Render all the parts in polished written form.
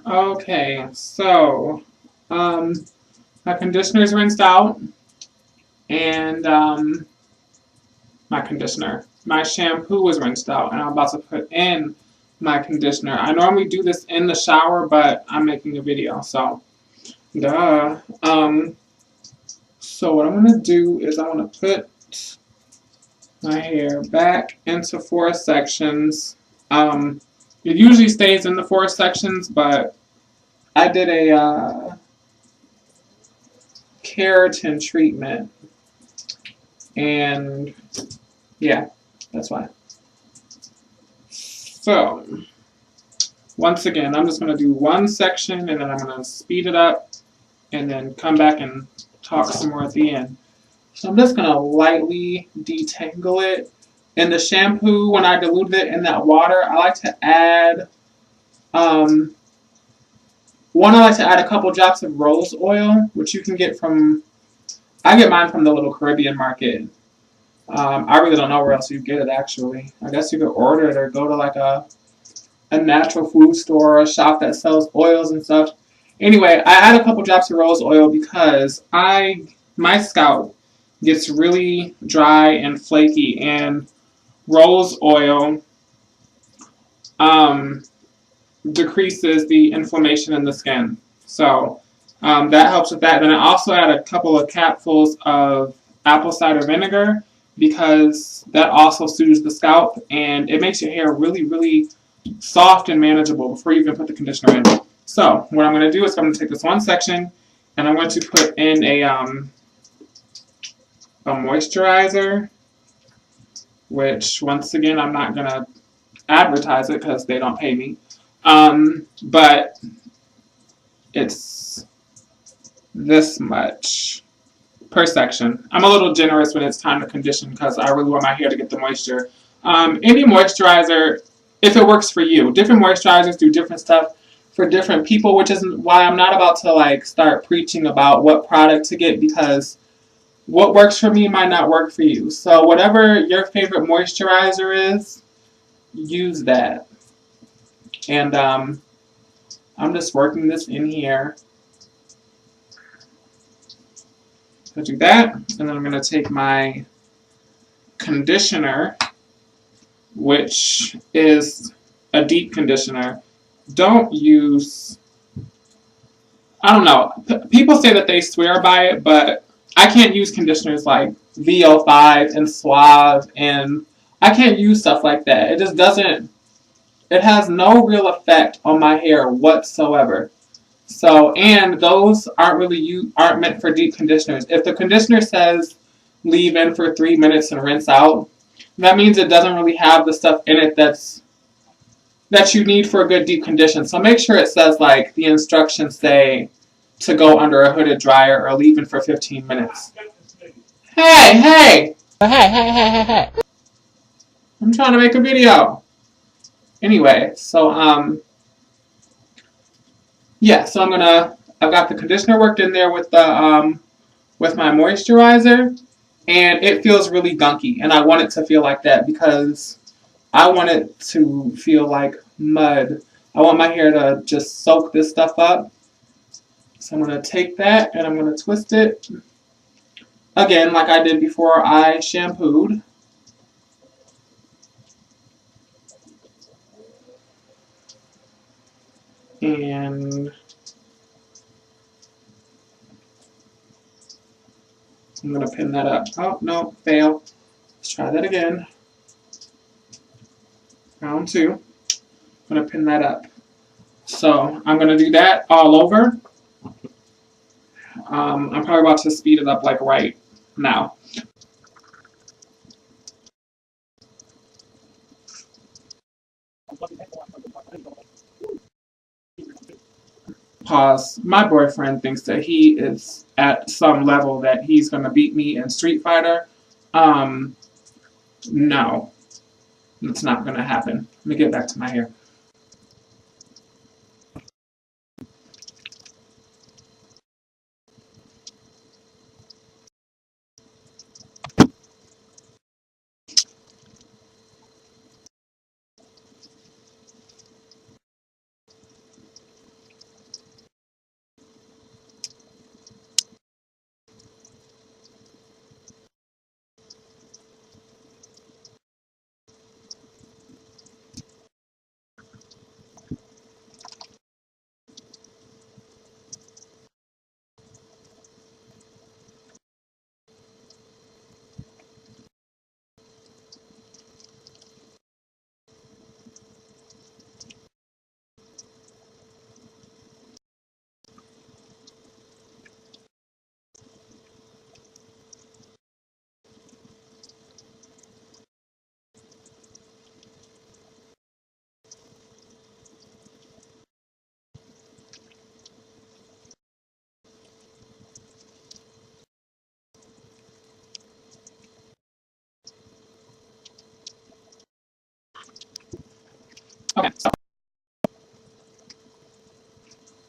Okay, so my conditioner's rinsed out, and my shampoo was rinsed out, and I'm about to put in my conditioner. I normally do this in the shower, but I'm making a video, so duh. So what I'm gonna do is I want to put my hair back into four sections. Um, it usually stays in the four sections, but I did a keratin treatment, and yeah, that's why. So once again, I'm just going to do one section, and then I'm going to speed it up, and then come back and talk some more at the end. So I'm just going to lightly detangle it. In the shampoo, when I diluted it in that water, I like to add um, I like to add a couple drops of rose oil, which you can get from. I get mine from the little Caribbean market. I really don't know where else you get it actually. I guess you could order it or go to like a natural food store or a shop that sells oils and stuff. Anyway, I add a couple drops of rose oil because my scalp gets really dry and flaky, and rose oil um, decreases the inflammation in the skin. So that helps with that. Then I also add a couple of capfuls of apple cider vinegar because that also soothes the scalp and it makes your hair really, really soft and manageable before you even put the conditioner in. So what I'm going to do is I'm going to take this one section and I'm going to put in a moisturizer, which once again I'm not going to advertise it because they don't pay me. But it's this much per section. I'm a little generous when it's time to condition because I really want my hair to get the moisture. Any moisturizer, if it works for you, different moisturizers do different stuff for different people, which is why I'm not about to like start preaching about what product to get because what works for me might not work for you. So whatever your favorite moisturizer is, use that. And I'm just working this in here. So do that, and then I'm going to take my conditioner, which is a deep conditioner. Don't use, I don't know, people say that they swear by it, but I can't use conditioners like VO5 and Suave, and I can't use stuff like that. It just doesn't, it has no real effect on my hair whatsoever. So, and those aren't meant for deep conditioners. If the conditioner says leave in for 3 minutes and rinse out, that means it doesn't really have the stuff in it that you need for a good deep condition. So make sure it says like the instructions say to go under a hooded dryer or leave in for 15 minutes. Hey, hey! Hey. I'm trying to make a video. Anyway, so yeah, so I've got the conditioner worked in there with my moisturizer, and it feels really gunky, and I want it to feel like that because I want it to feel like mud. I want my hair to just soak this stuff up. So I'm going to take that and I'm going to twist it again like I did before I shampooed. And I'm going to pin that up. Oh, no, fail. Let's try that again. Round two. I'm going to pin that up. So I'm going to do that all over. I'm probably about to speed it up like right now. Pause. My boyfriend thinks that he is at some level that he's going to beat me in Street Fighter. Um, no, it's not going to happen. Let me get back to my hair.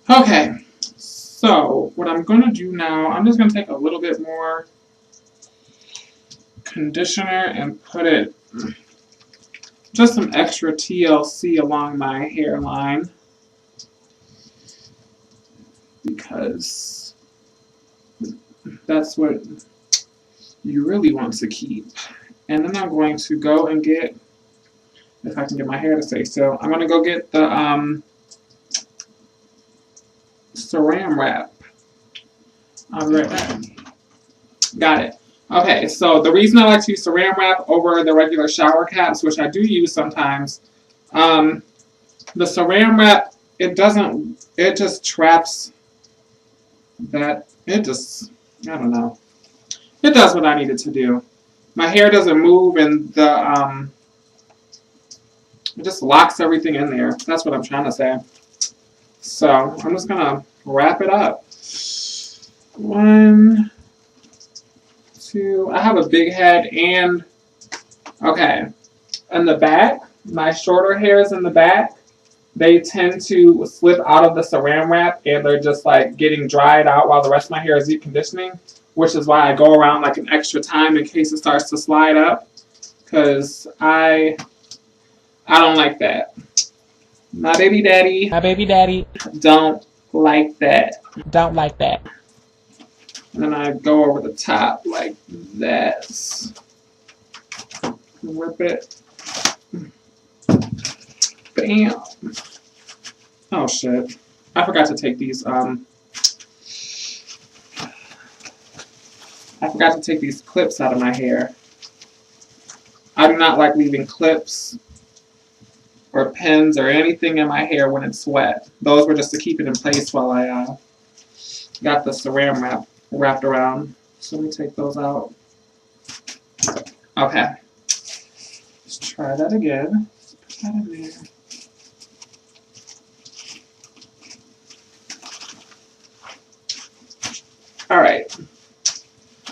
Okay, so what I'm going to do now, I'm just going to take a little bit more conditioner and put it, just some extra TLC along my hairline, because that's what you really want to keep. And then I'm going to go and get, if I can get my hair to stay still, I'm going to go get the Saran wrap. I'll be right back. Got it. Okay, so the reason I like to use Saran wrap over the regular shower caps, which I do use sometimes, the Saran wrap, it just traps that, I don't know. It does what I need it to do. My hair doesn't move, and it just locks everything in there. That's what I'm trying to say. So I'm just gonna wrap it up. 1, 2. I have a big head, and okay, in the back, my shorter hairs in the back, they tend to slip out of the Saran wrap, and they're just like getting dried out while the rest of my hair is deep conditioning, which is why I go around like an extra time in case it starts to slide up, because I don't like that. My baby daddy don't like that. And then I go over the top like that. Whip it. Bam. Oh shit. I forgot to take these clips out of my hair. I do not like leaving clips or pins or anything in my hair when it's wet. Those were just to keep it in place while I got the Saran wrap wrapped around. So let me take those out. Okay. Let's try that again. Put that in there. Alright.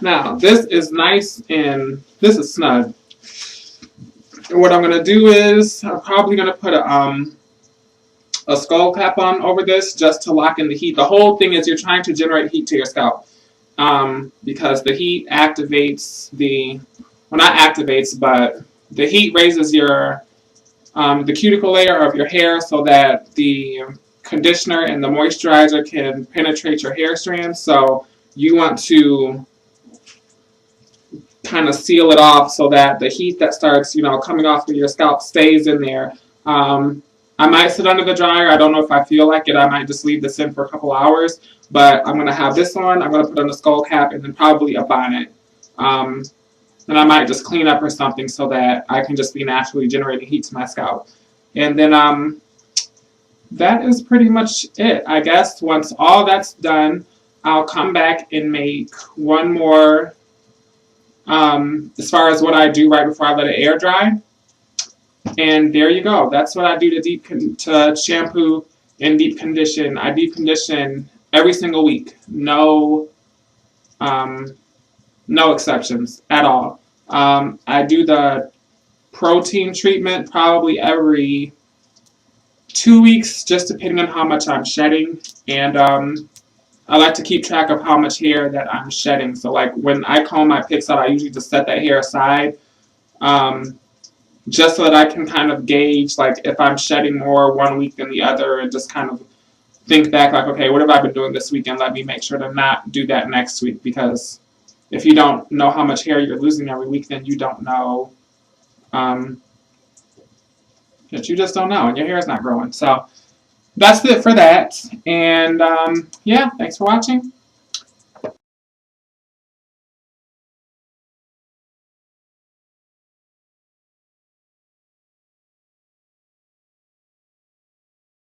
Now, this is nice and this is snug. What I'm going to do is I'm probably going to put a skull cap on over this just to lock in the heat. The whole thing is you're trying to generate heat to your scalp because the heat activates well, not activates, but the heat raises your the cuticle layer of your hair so that the conditioner and the moisturizer can penetrate your hair strands. So you want to kind of seal it off so that the heat that starts, coming off of your scalp stays in there. I might sit under the dryer. I don't know if I feel like it. I might just leave this in for a couple hours. But I'm going to have this on. I'm going to put on a skull cap and then probably a bonnet. Then I might just clean up or something so that I can just be naturally generating heat to my scalp. And then that is pretty much it. I guess once all that's done, I'll come back and make one more as far as what I do right before I let it air dry. And there you go. That's what I do to shampoo and deep condition. I deep condition every single week. No exceptions at all. I do the protein treatment probably every 2 weeks, just depending on how much I'm shedding. And I like to keep track of how much hair that I'm shedding. So like when I comb my picks out, I usually just set that hair aside just so that I can kind of gauge like if I'm shedding more one week than the other and just kind of think back like, okay, what have I been doing this week, and let me make sure to not do that next week, because if you don't know how much hair you're losing every week, then you don't know that you just don't know, and your hair is not growing. So that's it for that. And yeah, thanks for watching.